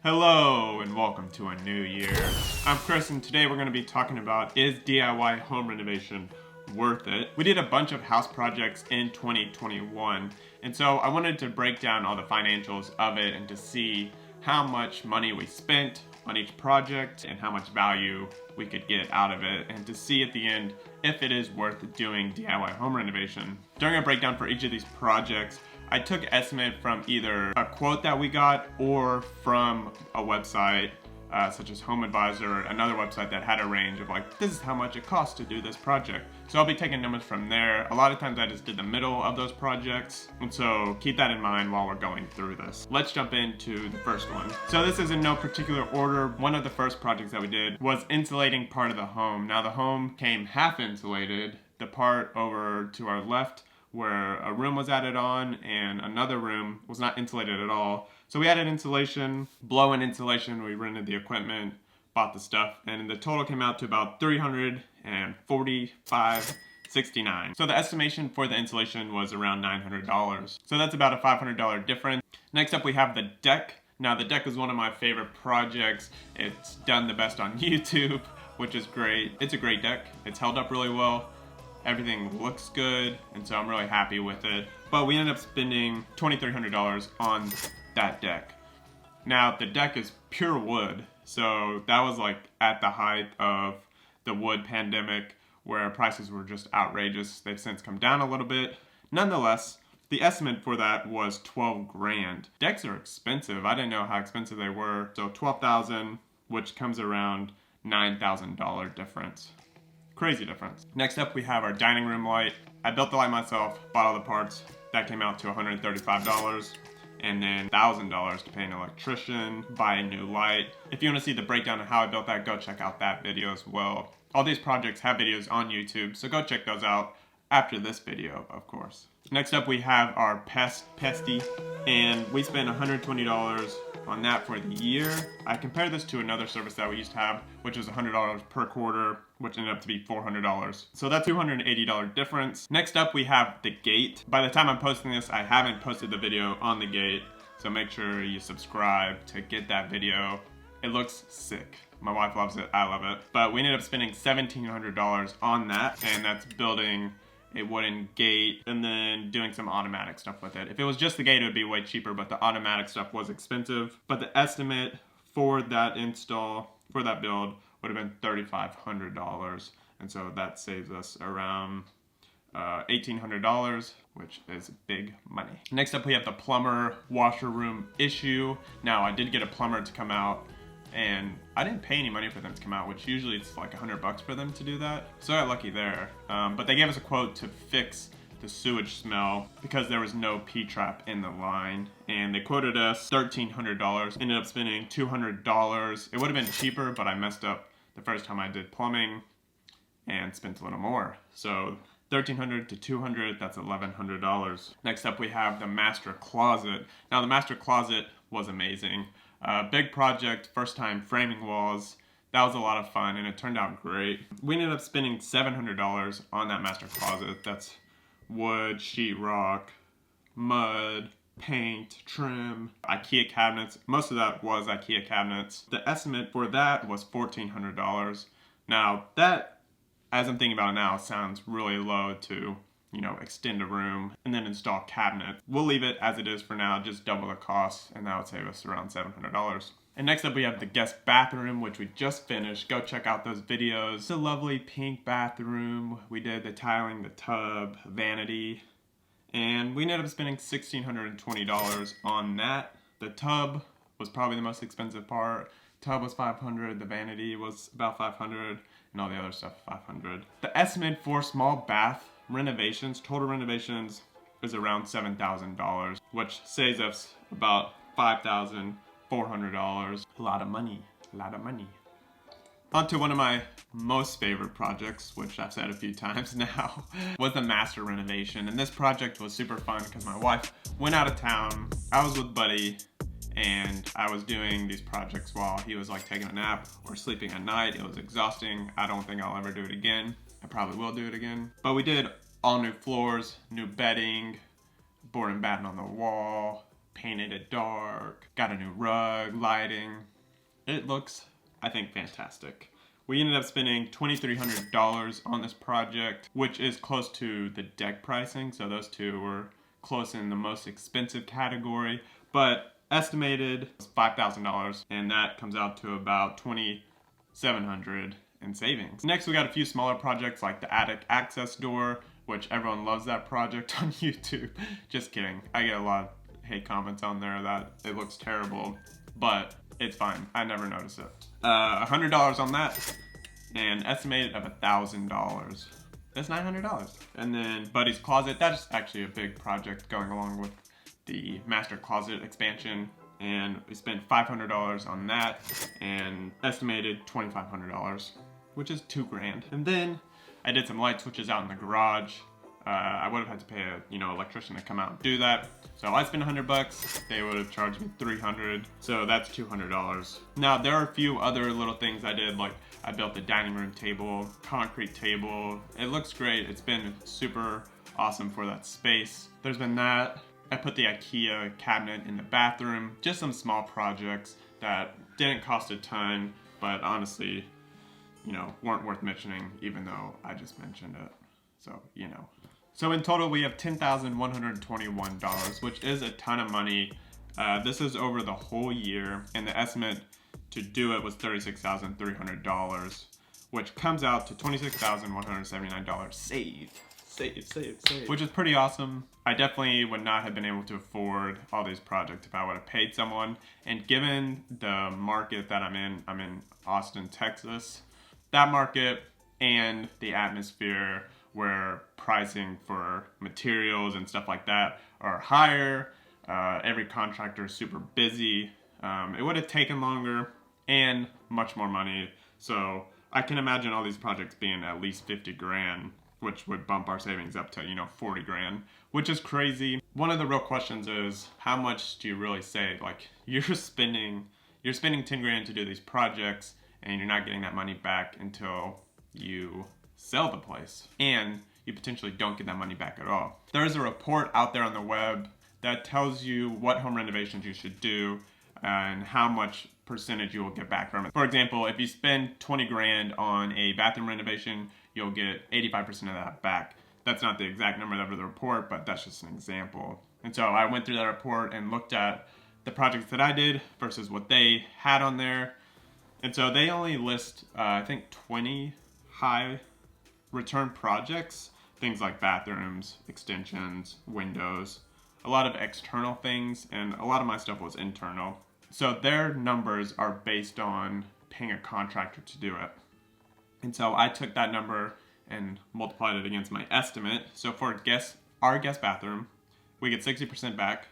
Hello and welcome to a new year. I'm Chris and today we're going to be talking about, is DIY home renovation worth it? We did a bunch of house projects in 2021 and so I wanted to break down all the financials of it and to see how much money we spent on each project and how much value we could get out of it, and to see at the end if it is worth doing DIY home renovation. During a breakdown for each of these projects, I took an estimate from either a quote that we got or from a website such as Home Advisor, or another website that had a range of like, this is how much it costs to do this project. So I'll be taking numbers from there. A lot of times I just did the middle of those projects, and so keep that in mind while we're going through this. Let's jump into the first one. So this is in no particular order. One of the first projects that we did was insulating part of the home. Now the home came half insulated. The part over to our left where a room was added on and another room was not insulated at all. So we added insulation, blow-in insulation, we rented the equipment, bought the stuff, and the total came out to about $345.69. So the estimation for the insulation was around $900. So that's about a $500 difference. Next up we have the deck. Now the deck is one of my favorite projects. It's done the best on YouTube, which is great. It's a great deck. It's held up really well. Everything looks good, and so I'm really happy with it. But we ended up spending $2,300 on that deck. Now, the deck is pure wood, so that was like at the height of the wood pandemic where prices were just outrageous. They've since come down a little bit. Nonetheless, the estimate for that was 12 grand. Decks are expensive. I didn't know how expensive they were. So 12,000, which comes around $9,000 difference. Crazy difference. Next up we have our dining room light. I built the light myself, bought all the parts. That came out to $135, and then $1,000 to pay an electrician, buy a new light. If you want to see the breakdown of how I built that, go check out that video as well. All these projects have videos on YouTube, so go check those out after this video, of course. Next up we have our pesty, and we spent $120 on that for the year. I compared this to another service that we used to have, which was $100 per quarter, which ended up to be $400. So that's $280 difference. Next up we have the gate. By the time I'm posting this, I haven't posted the video on the gate, so make sure you subscribe to get that video. It looks sick. My wife loves it, I love it. But we ended up spending $1,700 on that, and that's building a wooden gate and then doing some automatic stuff with it. If it was just the gate, it would be way cheaper, but the automatic stuff was expensive. But the estimate for that install, for that build, would have been $3,500. And so that saves us around $1,800, which is big money. Next up, we have the plumber washer room issue. Now, I did get a plumber to come out, and I didn't pay any money for them to come out, which usually it's like $100 for them to do that. So I got lucky there. But they gave us a quote to fix the sewage smell because there was no P-trap in the line. And they quoted us $1,300, ended up spending $200. It would have been cheaper, but I messed up the first time I did plumbing and spent a little more. So $1,300 to $200, that's $1,100. Next up we have the master closet. Now the master closet was amazing. Big project, first time framing walls. That was a lot of fun and it turned out great. We ended up spending $700 on that master closet. That's wood, sheetrock, mud, paint, trim, IKEA cabinets. Most of that was IKEA cabinets. The estimate for that was $1,400. Now that, as I'm thinking about it now, sounds really low to, you know, extend a room and then install cabinets. We'll leave it as it is for now, just double the cost, and that would save us around $700. And next up we have the guest bathroom, which we just finished. Go check out those videos. It's a lovely pink bathroom. We did the tiling, the tub, vanity, and we ended up spending $1,620 on that. The tub was probably the most expensive part. Tub was $500, the vanity was about $500, and all the other stuff $500. The estimate for small bath renovations, total renovations, is around $7,000, which saves us about $5,400. A lot of money, a lot of money. On to one of my most favorite projects, which I've said a few times now, was the master renovation. And this project was super fun because my wife went out of town. I was with Buddy, and I was doing these projects while he was like taking a nap or sleeping at night. It was exhausting. I don't think I'll ever do it again. I probably will do it again. But we did all new floors, new bedding, board and batten on the wall, painted it dark, got a new rug, lighting. It looks, I think, fantastic. We ended up spending $2,300 on this project, which is close to the deck pricing. So those two were close in the most expensive category, but estimated $5,000, and that comes out to about $2,700 in savings. Next, we got a few smaller projects like the attic access door, which everyone loves that project on YouTube. Just kidding. I get a lot of hate comments on there that it looks terrible, but it's fine. I never notice it. $100 on that, and estimated of $1,000. That's $900. And then Buddy's closet. That's actually a big project going along with the master closet expansion, and we spent $500 on that, and estimated $2,500, which is $2,000. And then I did some light switches out in the garage. I would have had to pay a electrician to come out and do that. So I spent $100. They would have charged me $300. So that's $200. Now there are a few other little things I did, like I built a dining room table, concrete table. It looks great. It's been super awesome for that space. There's been that. I put the IKEA cabinet in the bathroom. Just some small projects that didn't cost a ton, but honestly, weren't worth mentioning, even though I just mentioned it. So, So in total, we have $10,121, which is a ton of money. This is over the whole year, and the estimate to do it was $36,300, which comes out to $26,179 saved. Which is pretty awesome. I definitely would not have been able to afford all these projects if I would have paid someone. And given the market that I'm in Austin, Texas, that market and the atmosphere where pricing for materials and stuff like that are higher, every contractor is super busy, it would have taken longer and much more money. So I can imagine all these projects being at least 50 grand, which would bump our savings up to, 40 grand, which is crazy. One of the real questions is, how much do you really save? Like, you're spending 10 grand to do these projects, and you're not getting that money back until you sell the place, and you potentially don't get that money back at all. There is a report out there on the web that tells you what home renovations you should do and how much percentage you will get back from it. For example, if you spend 20 grand on a bathroom renovation, you'll get 85% of that back. That's not the exact number of the report, but that's just an example. And so I went through that report and looked at the projects that I did versus what they had on there. And so they only list, I think, 20 high return projects, things like bathrooms, extensions, windows, a lot of external things, and a lot of my stuff was internal. So their numbers are based on paying a contractor to do it. And so I took that number and multiplied it against my estimate. So for our guest bathroom, we get 60% back.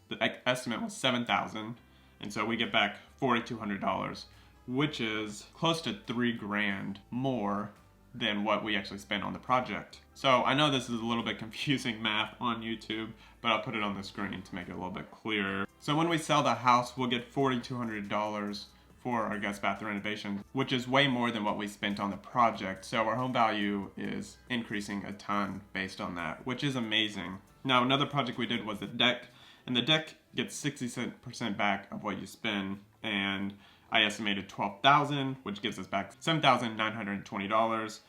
The estimate was $7,000, and so we get back $4,200, which is close to $3,000 more than what we actually spent on the project. So I know this is a little bit confusing math on YouTube, but I'll put it on the screen to make it a little bit clearer. So when we sell the house, we'll get $4,200 for our guest bathroom renovation, which is way more than what we spent on the project. So our home value is increasing a ton based on that, which is amazing. Now, another project we did was the deck, and the deck gets 60% back of what you spend, and I estimated $12,000, which gives us back $7,920,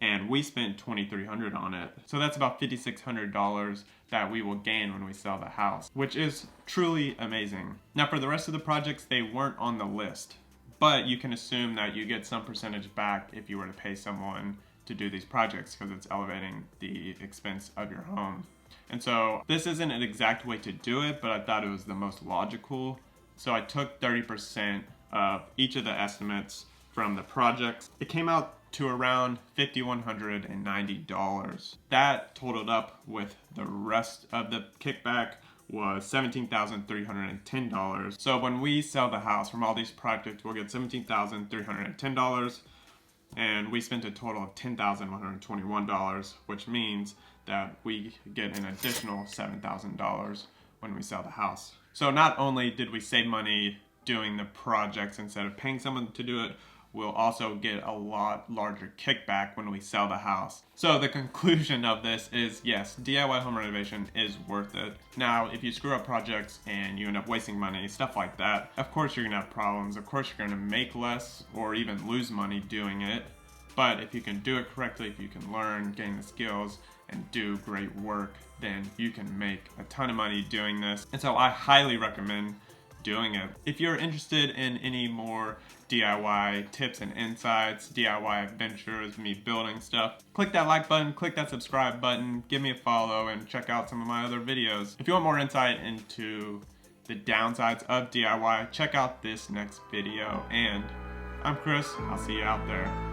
and we spent $2,300 on it. So that's about $5,600 that we will gain when we sell the house, which is truly amazing. Now, for the rest of the projects, they weren't on the list, but you can assume that you get some percentage back if you were to pay someone to do these projects, because it's elevating the expense of your home. And so this isn't an exact way to do it, but I thought it was the most logical. So I took 30% of each of the estimates from the projects. It came out to around $5,190. That totaled up with the rest of the kickback was $17,310. So when we sell the house from all these projects, we'll get $17,310, and we spent a total of $10,121, which means that we get an additional $7,000 when we sell the house. So not only did we save money doing the projects instead of paying someone to do it, we'll also get a lot larger kickback when we sell the house. So the conclusion of this is, yes, DIY home renovation is worth it. Now, if you screw up projects and you end up wasting money, stuff like that, of course you're gonna have problems. Of course you're gonna make less or even lose money doing it. But if you can do it correctly, if you can learn, gain the skills, and do great work, then you can make a ton of money doing this. And so I highly recommend doing it. If you're interested in any more DIY tips and insights, DIY adventures, me building stuff, click that like button, click that subscribe button, give me a follow, and check out some of my other videos. If you want more insight into the downsides of DIY, check out this next video. And I'm Chris, I'll see you out there.